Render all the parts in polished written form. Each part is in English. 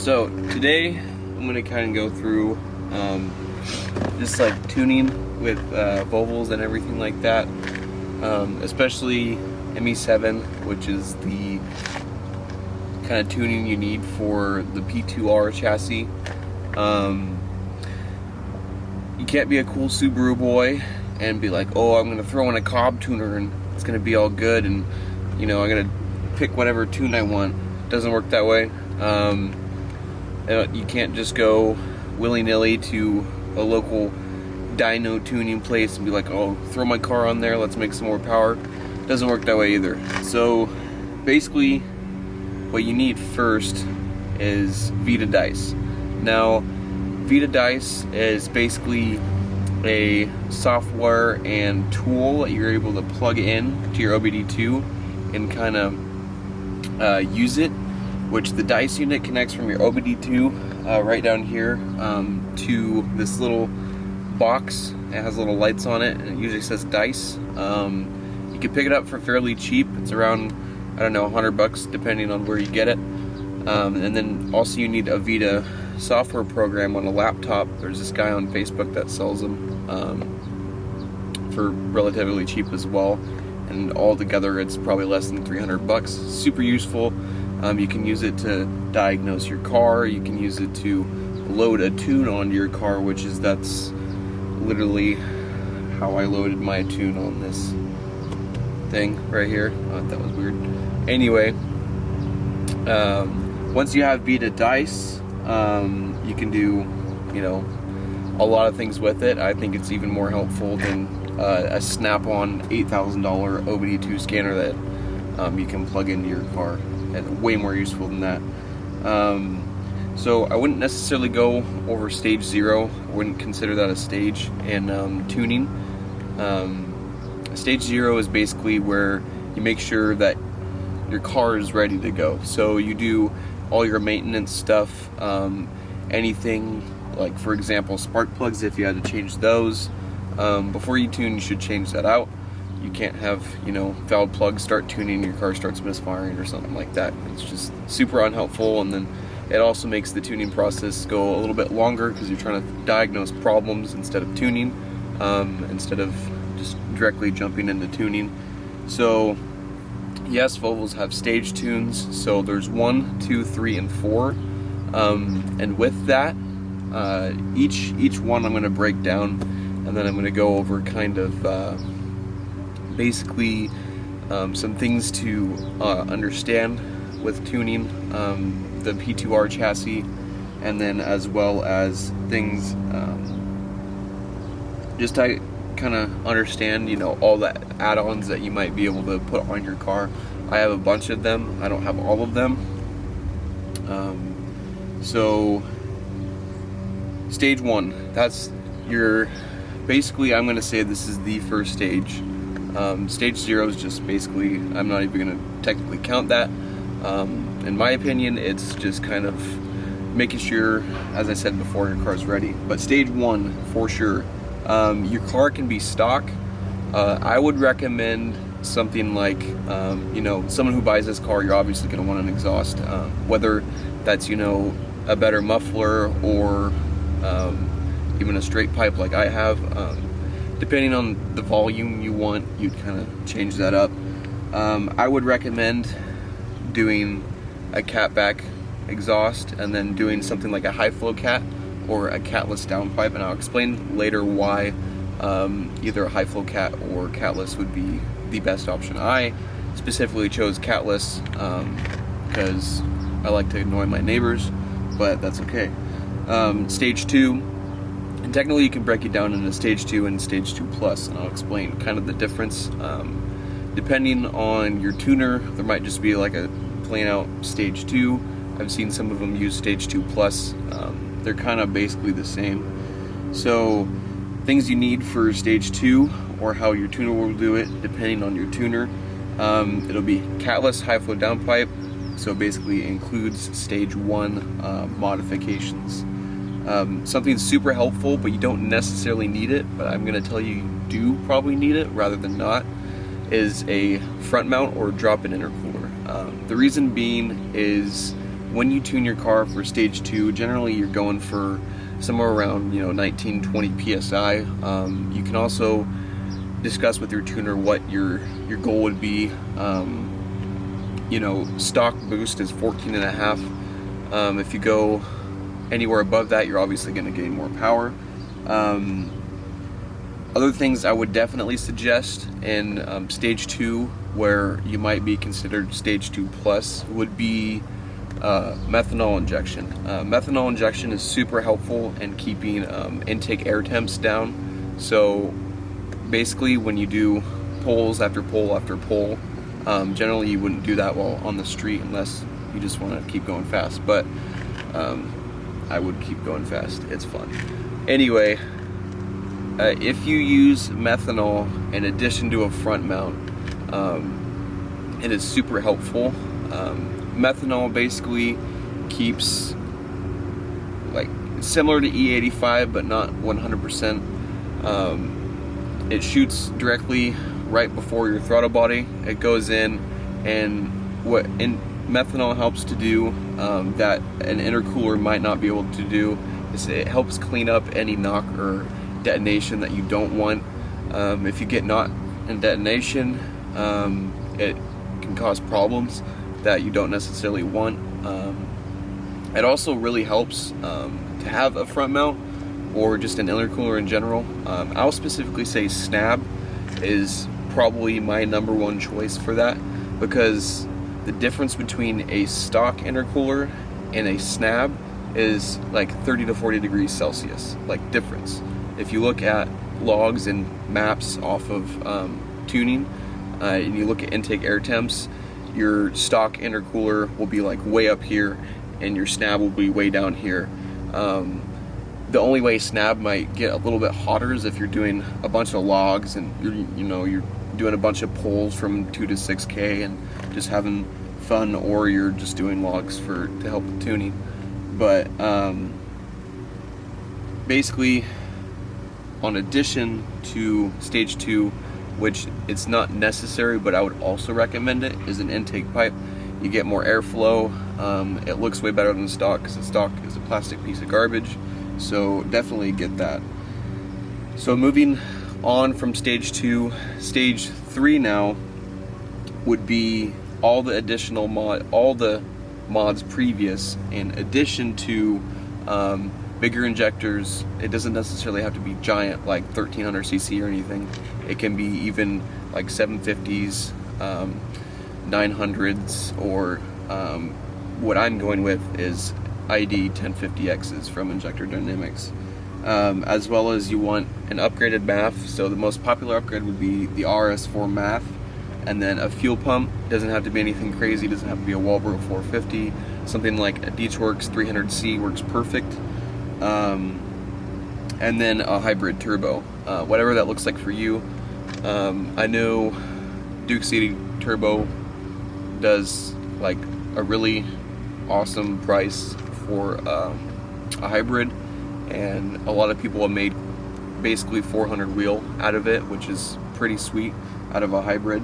So today I'm going to kind of go through just like tuning with Volvos and everything like that, especially ME7, which is the kind of tuning you need for the P2R chassis. You can't be a cool Subaru boy and be like, oh, I'm going to throw in a Cobb tuner and it's going to be all good and, you know, I'm going to pick whatever tune I want. It doesn't work that way. You can't just go willy-nilly to a local dyno tuning place and be like, oh, throw my car on there, let's make some more power. It doesn't work that way either. So basically what you need first is Vita dice. Now Vita dice is basically a software and tool that you're able to plug in to your OBD2 and kind of use it, which the dice unit connects from your OBD2 right down here to this little box. It has little lights on it and it usually says dice. You can pick it up for fairly cheap. It's around, I don't know, $100 depending on where you get it. And then also you need a Vita software program on a laptop. There's this guy on Facebook that sells them for relatively cheap as well, and all together it's probably less than $300. Super useful. You can use it to diagnose your car. You can use it to load a tune onto your car, that's literally how I loaded my tune on this thing right here. Oh, that was weird. Anyway, once you have Vita dice, you can do, you know, a lot of things with it. I think it's even more helpful than a snap-on $8,000 OBD2 scanner that you can plug into your car, and way more useful than that. So I wouldn't necessarily go over stage 0. I wouldn't consider that a stage in tuning. Stage 0 is basically where you make sure that your car is ready to go. So you do all your maintenance stuff, anything like, for example, spark plugs. If you had to change those before you tune, you should change that out. You can't have, you know, valve plugs start tuning and your car starts misfiring or something like that. It's just super unhelpful, and then it also makes the tuning process go a little bit longer because you're trying to diagnose problems instead of tuning, instead of just directly jumping into tuning. So yes, Volvos have stage tunes. So there's 1, 2, 3, and 4, and with that, each one I'm going to break down, and then I'm going to go over kind of basically some things to understand with tuning the P2R chassis, and then as well as things just to kind of understand, you know, all the add-ons that you might be able to put on your car. I have a bunch of them. I don't have all of them. So stage 1, that's your, basically I'm going to say this is the first stage. Stage 0 is just basically, I'm not even going to technically count that. In my opinion, it's just kind of making sure, as I said before, your car's ready. But stage 1, for sure, your car can be stock. I would recommend something like, you know, someone who buys this car, you're obviously going to want an exhaust, whether that's, you know, a better muffler or even a straight pipe like I have. Depending on the volume you want, you'd kind of change that up. I would recommend doing a catback exhaust and then doing something like a high flow cat or a catless downpipe, and I'll explain later why either a high flow cat or catless would be the best option. I specifically chose catless because I like to annoy my neighbors, but that's okay. Stage 2, and technically you can break it down into stage 2 and stage 2 plus, and I'll explain kind of the difference. Depending on your tuner, there might just be like a plain out stage 2. I've seen some of them use stage 2 plus. They're kind of basically the same. So things you need for stage 2, or how your tuner will do it depending on your tuner, it'll be catless high flow downpipe. So basically includes stage 1 modifications. Something super helpful, but you don't necessarily need it, but I'm going to tell you do probably need it rather than not, is a front mount or drop-in intercooler. The reason being is when you tune your car for stage 2, generally you're going for somewhere around 19-20 psi. You can also discuss with your tuner what your goal would be. Stock boost is 14.5. If you go anywhere above that, you're obviously going to gain more power. Other things I would definitely suggest in stage 2, where you might be considered stage 2 plus, would be methanol injection. Methanol injection is super helpful in keeping intake air temps down. So basically, when you do pulls after pull after pull, generally you wouldn't do that while on the street unless you just want to keep going fast, but I would keep going fast. It's fun. Anyway, if you use methanol in addition to a front mount, it is super helpful. Methanol basically keeps, like, similar to E85 but not 100%. It shoots directly right before your throttle body. It goes in, and methanol helps to do that an intercooler might not be able to do is it helps clean up any knock or detonation that you don't want. If you get knock and detonation, it can cause problems that you don't necessarily want. It also really helps to have a front mount or just an intercooler in general. I'll specifically say snap is probably my #1 choice for that, because the difference between a stock intercooler and a snap is like 30 to 40 degrees Celsius, like difference. If you look at logs and maps off of tuning, and you look at intake air temps, your stock intercooler will be like way up here and your snap will be way down here. The only way snap might get a little bit hotter is if you're doing a bunch of logs and you're doing a bunch of pulls from 2 to 6K and just having fun, or you're just doing logs to help with tuning. But basically, on addition to stage 2, which it's not necessary but I would also recommend it, is an intake pipe. You get more airflow. It looks way better than stock, because the stock is a plastic piece of garbage, so definitely get that. So moving on from stage 2, stage 3 now would be all the mods previous, in addition to bigger injectors. It doesn't necessarily have to be giant like 1300cc or anything. It can be even like 750s, 900s, or what I'm going with is ID 1050Xs from Injector Dynamics. As well as you want an upgraded MAF. So the most popular upgrade would be the RS4 MAF, and then a fuel pump. Doesn't have to be anything crazy, doesn't have to be a Walbro 450. Something like a Deechworks 300C works perfect. And then a hybrid turbo, whatever that looks like for you. I know Duke City Turbo does like a really awesome price for a hybrid, and a lot of people have made basically 400 wheel out of it, which is pretty sweet out of a hybrid.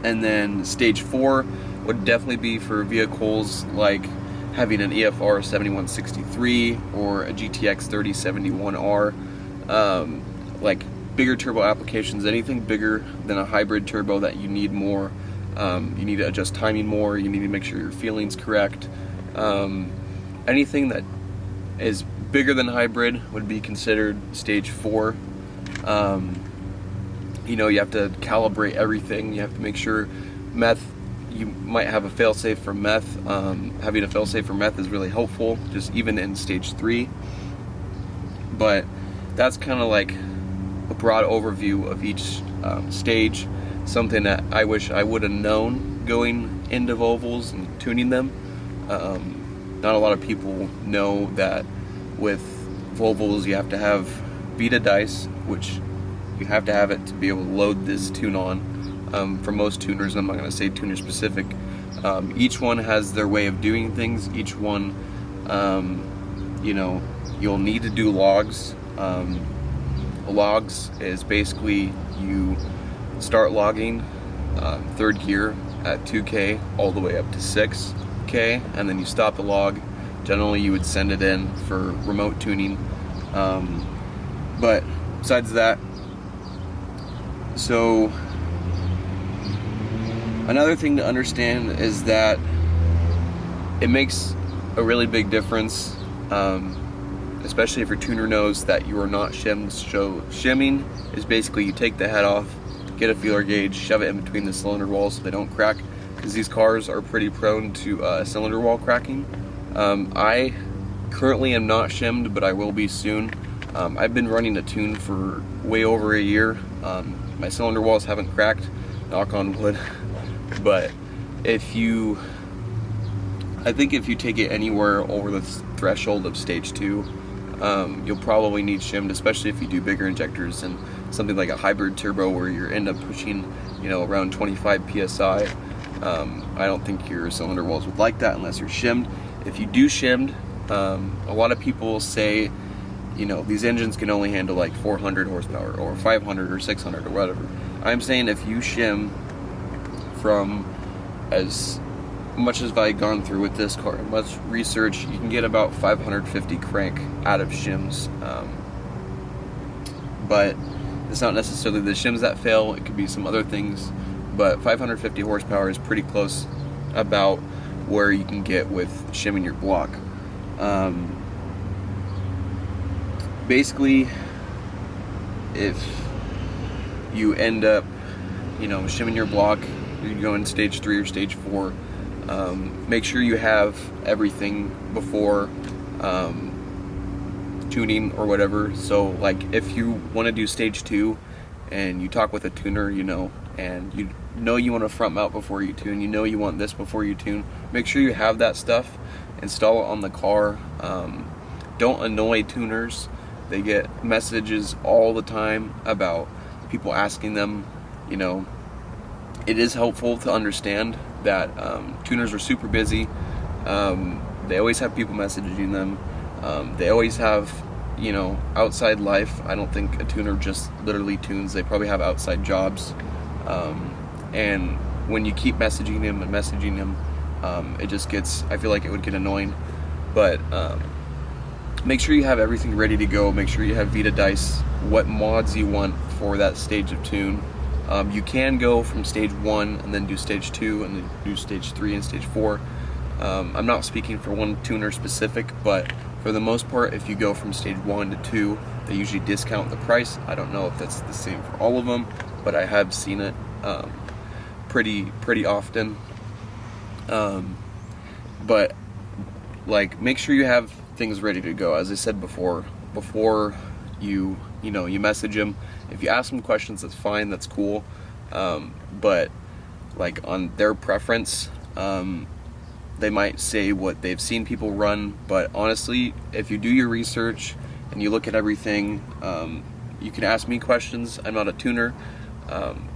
And then stage 4 would definitely be for vehicles like having an EFR 7163 or a GTX 3071R, like bigger turbo applications. Anything bigger than a hybrid turbo that you need more, you need to adjust timing more, you need to make sure your feeling's correct. Anything that is bigger than hybrid would be considered stage 4. You have to calibrate everything. You have to make sure meth, you might have a failsafe for meth. Having a failsafe for meth is really helpful, just even in stage 3. But that's kind of like a broad overview of each stage. Something that I wish I would have known going into Volvos and tuning them. Not a lot of people know that with Volvos you have to have Vita dice, which you have to have it to be able to load this tune on. For most tuners, I'm not going to say tuner specific, each one has their way of doing things. Each one, you'll need to do logs. Logs is basically you start logging third gear at 2K all the way up to 6K okay, and then you stop the log. Generally you would send it in for remote tuning. But besides that, so another thing to understand is that it makes a really big difference, especially if your tuner knows that you are not shimmed. So shimming is basically you take the head off, get a feeler gauge, shove it in between the cylinder walls so they don't crack, because these cars are pretty prone to cylinder wall cracking. I currently am not shimmed, but I will be soon. I've been running a tune for way over a year. My cylinder walls haven't cracked, knock on wood. But I think if you take it anywhere over the threshold of stage 2, you'll probably need shimmed, especially if you do bigger injectors and something like a hybrid turbo where you end up pushing, around 25 psi. I don't think your cylinder walls would like that unless you're shimmed. If you do shimmed, a lot of people say, these engines can only handle like 400 horsepower or 500 or 600 or whatever. I'm saying if you shim from as much as I've gone through with this car, much research, you can get about 550 crank out of shims. But it's not necessarily the shims that fail, it could be some other things, but 550 horsepower is pretty close about where you can get with shimming your block. Basically, if you end up, shimming your block, you go in stage 3 or stage 4, make sure you have everything before tuning or whatever. So like if you want to do stage 2 and you talk with a tuner, and you want a front mount before you tune, you want this before you tune, make sure you have that stuff, install it on the car. Don't annoy tuners. They get messages all the time about people asking them. It is helpful to understand that tuners are super busy. They always have people messaging them. They always have, outside life. I don't think a tuner just literally tunes. They probably have outside jobs. And when you keep messaging him and messaging him, it just gets, I feel like it would get annoying. But make sure you have everything ready to go. Make sure you have Vita dice, what mods you want for that stage of tune. You can go from stage 1 and then do stage 2 and then do stage 3 and stage 4. I'm not speaking for one tuner specific, but for the most part, if you go from stage 1 to 2, they usually discount the price. I don't know if that's the same for all of them, but I have seen it pretty often. But like, make sure you have things ready to go. As I said before you message them. If you ask them questions, that's fine, that's cool. But like on their preference, they might say what they've seen people run. But honestly, if you do your research and you look at everything, you can ask me questions. I'm not a tuner,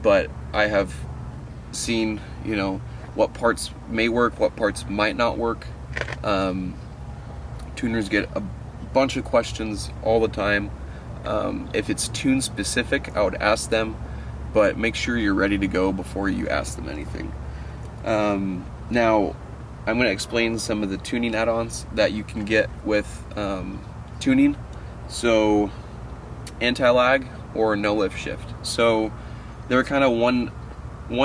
but I have seen, what parts may work, what parts might not work. Tuners get a bunch of questions all the time. If it's tune specific, I would ask them, but make sure you're ready to go before you ask them anything. Now, I'm going to explain some of the tuning add-ons that you can get with tuning. So, anti-lag or no lift shift. So, they're kind of one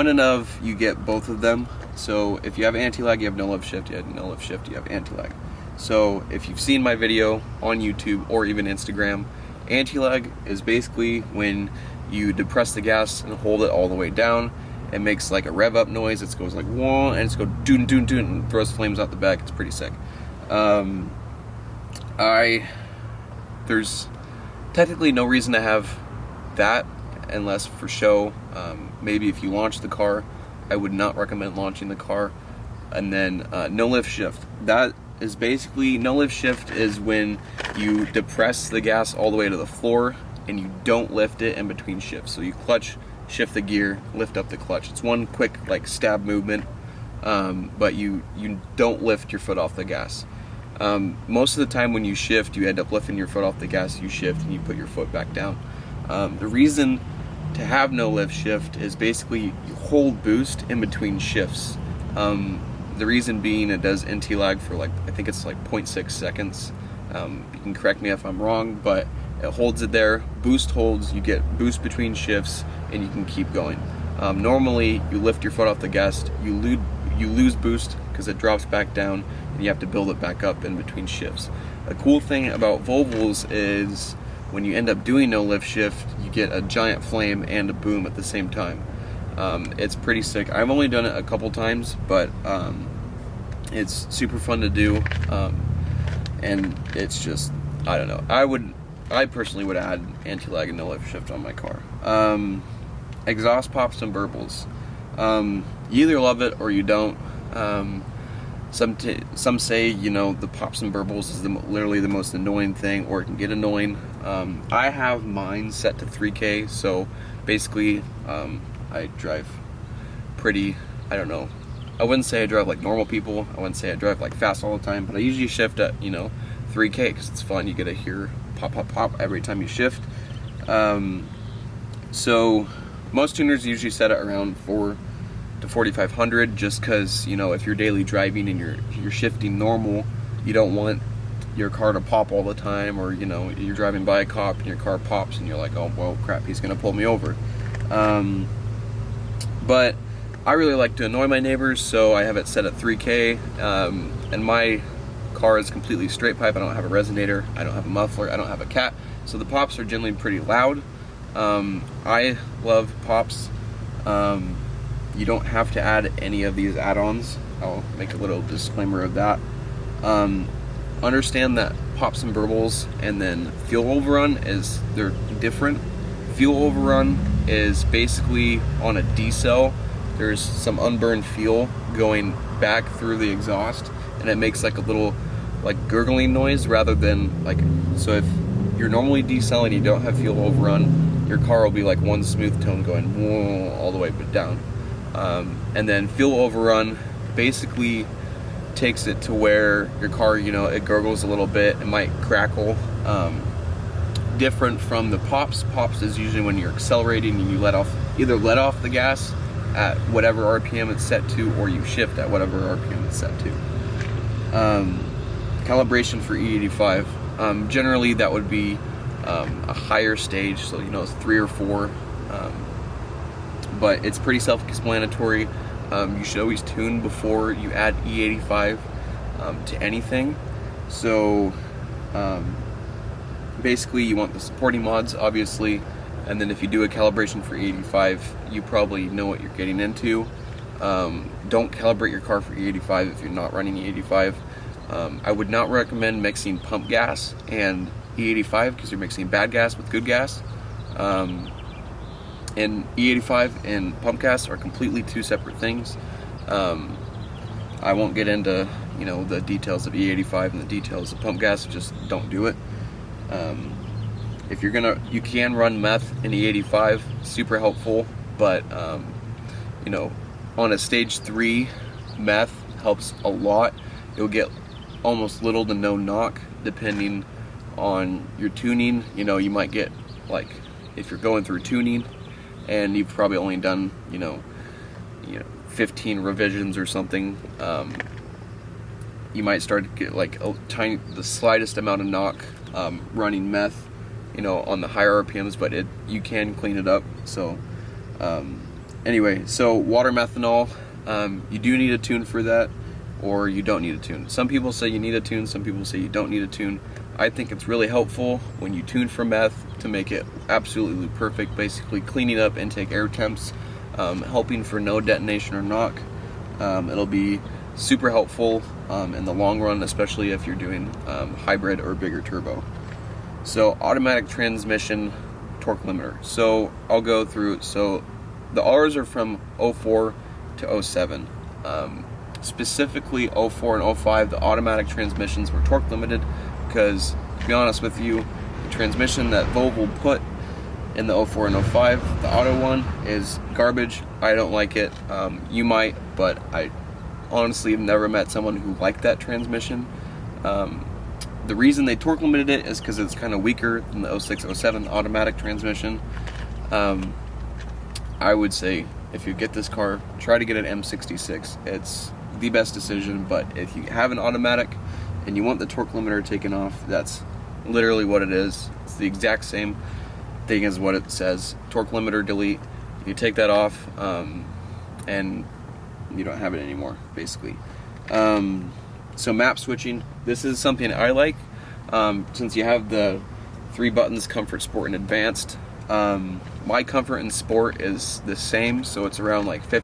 and of, you get both of them. So, if you have anti-lag, you have no lift shift. You have no lift shift, you have anti-lag. So, if you've seen my video on YouTube or even Instagram, anti-lag is basically when you depress the gas and hold it all the way down. It makes like a rev up noise. It goes like whoa, and it's go doon doon doon and throws flames out the back. It's pretty sick. There's technically no reason to have that unless for show. Maybe if you launch the car, I would not recommend launching the car. And then no lift shift. That is basically, no lift shift is when you depress the gas all the way to the floor and you don't lift it in between shifts. So you clutch, shift the gear, lift up the clutch. It's one quick like stab movement, but you don't lift your foot off the gas. Most of the time when you shift, you end up lifting your foot off the gas, you shift and you put your foot back down. The reason to have no lift shift is basically you hold boost in between shifts. the reason being, it does anti-lag for like, I think it's like 0.6 seconds. You can correct me if I'm wrong, but it holds it there. Boost holds, you get boost between shifts, and you can keep going. Normally, you lift your foot off the gas, you lose boost because it drops back down, and you have to build it back up in between shifts. The cool thing about Volvos is when you end up doing no lift shift, you get a giant flame and a boom at the same time. It's pretty sick. I've only done it a couple times, but it's super fun to do, and it's just, I don't know. I personally would add anti-lag and no lift shift on my car. Exhaust pops and burbles. You either love it or you don't. Some say, you know, the pops and burbles is literally the most annoying thing, or it can get annoying. I have mine set to 3K, so basically I drive pretty, I don't know, I wouldn't say I drive like normal people, I wouldn't say I drive like fast all the time, but I usually shift at, you know, 3K because it's fun. You get to hear pop, pop, pop every time you shift. So most tuners usually set it around 4 to 4,500, just because, you know, if you're daily driving and you're shifting normal, you don't want your car to pop all the time, or, you know, you're driving by a cop and your car pops and you're like, oh well, crap, he's gonna pull me over. But I really like to annoy my neighbors, so I have it set at 3K, and my car is completely straight pipe. I don't have a resonator, I don't have a muffler, I don't have a cat, so the pops are generally pretty loud. I love pops. You don't have to add any of these add-ons. I'll make a little disclaimer of that. Understand that pops and burbles and then fuel overrun they're different. Fuel overrun is basically on a D-cell. There's some unburned fuel going back through the exhaust, and it makes like a little like gurgling noise rather than like, so if you're normally D-cell and you don't have fuel overrun, your car will be like one smooth tone going whoa, all the way down. And then fuel overrun basically takes it to where your car, you know, it gurgles a little bit, it might crackle. Different from the pops. Pops is usually when you're accelerating and you either let off the gas at whatever RPM it's set to, or you shift at whatever RPM it's set to. Calibration for E85. Generally that would be a higher stage, so, you know, it's 3 or 4. But it's pretty self-explanatory. You should always tune before you add E85 to anything. So basically you want the supporting mods, obviously, and then if you do a calibration for E85, you probably know what you're getting into. Don't calibrate your car for E85 if you're not running E85. I would not recommend mixing pump gas and E85 because you're mixing bad gas with good gas. And E85 and pump gas are completely two separate things. I won't get into, you know, the details of E85 and the details of pump gas. Just don't do it. If you're gonna, you can run meth in E85, super helpful, but you know, on a stage 3, meth helps a lot. You'll get almost little to no knock depending on your tuning. You know, you might get, like, if you're going through tuning and you've probably only done, you know 15 revisions or something, you might start to get like the slightest amount of knock running meth, you know, on the higher RPMs, but you can clean it up. So anyway, so water methanol, you do need a tune for that, or you don't need a tune. Some people say you need a tune, some people say you don't need a tune. I think it's really helpful when you tune for meth to make it absolutely perfect, basically cleaning up intake air temps, helping for no detonation or knock. It'll be super helpful in the long run, especially if you're doing hybrid or bigger turbo. So automatic transmission torque limiter. So I'll go through. So the R's are from 04 to 07. Specifically 04 and 05, the automatic transmissions were torque limited because, to be honest with you, the transmission that Volvo put in the 04 and 05, the auto one, is garbage. I don't like it. You might, but I honestly have never met someone who liked that transmission. The reason they torque limited it is because it's kind of weaker than the 06, 07 automatic transmission. I would say if you get this car, try to get an M66. It's the best decision. But if you have an automatic and you want the torque limiter taken off, that's literally what it is. It's the exact same thing as what it says. Torque limiter, delete. You take that off, and you don't have it anymore, basically. So map switching, this is something I like, since you have the 3 buttons, comfort, sport, and advanced. My comfort and sport is the same, so it's around like 50.